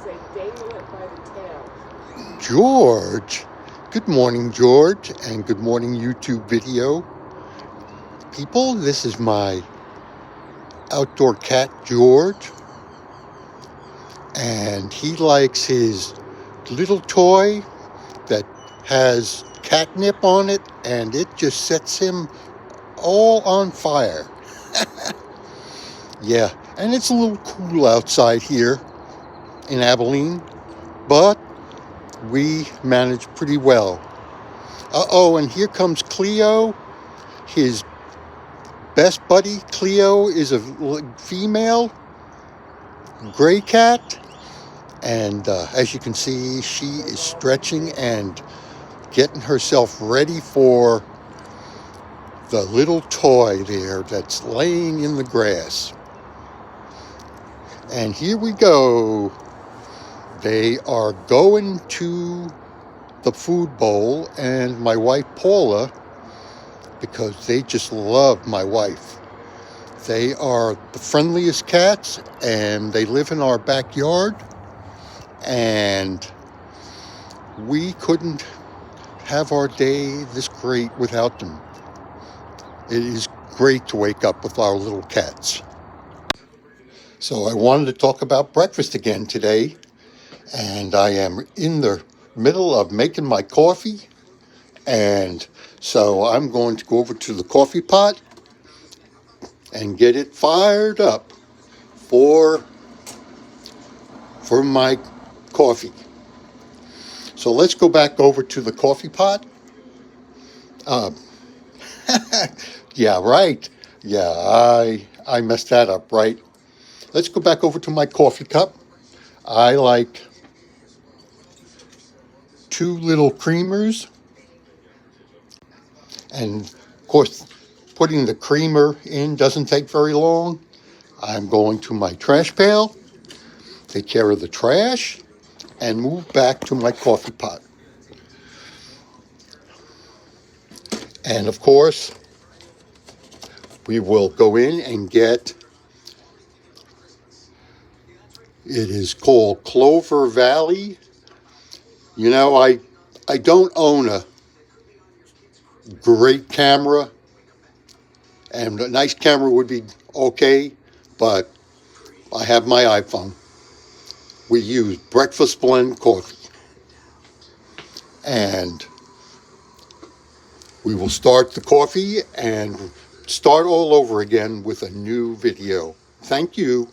say dangle it by the tail. George. Good morning, George, and good morning, YouTube video. People, this is my outdoor cat, George, and he likes his little toy that has catnip on it, and it just sets him all on fire. Yeah, and it's a little cool outside here in Abilene, but we manage pretty well. Uh-oh, and here comes Cleo. His best buddy, Cleo, is a female gray cat. And as you can see, she is stretching and getting herself ready for the little toy there that's laying in the grass. And here we go. They are going to the food bowl, and my wife Paula, because they just love my wife. They are the friendliest cats, and they live in our backyard, and we couldn't have our day this great without them. It is great to wake up with our little cats. So I wanted to talk about breakfast again today, and I am in the middle of making my coffee, and so I'm going to go over to the coffee pot and get it fired up for my coffee. So let's go back over to the coffee pot. Yeah, right. Yeah, I messed that up, right? Let's go back over to my coffee cup. I like 2 little creamers. And of course, putting the creamer in doesn't take very long. I'm going to my trash pail, take care of the trash, and move back to my coffee pot. And of course, we will go in and get, it is called Clover Valley. You know, I don't own a great camera, and a nice camera would be okay, but I have my iPhone. We use breakfast blend coffee. And we will start the coffee and start all over again with a new video. Thank you.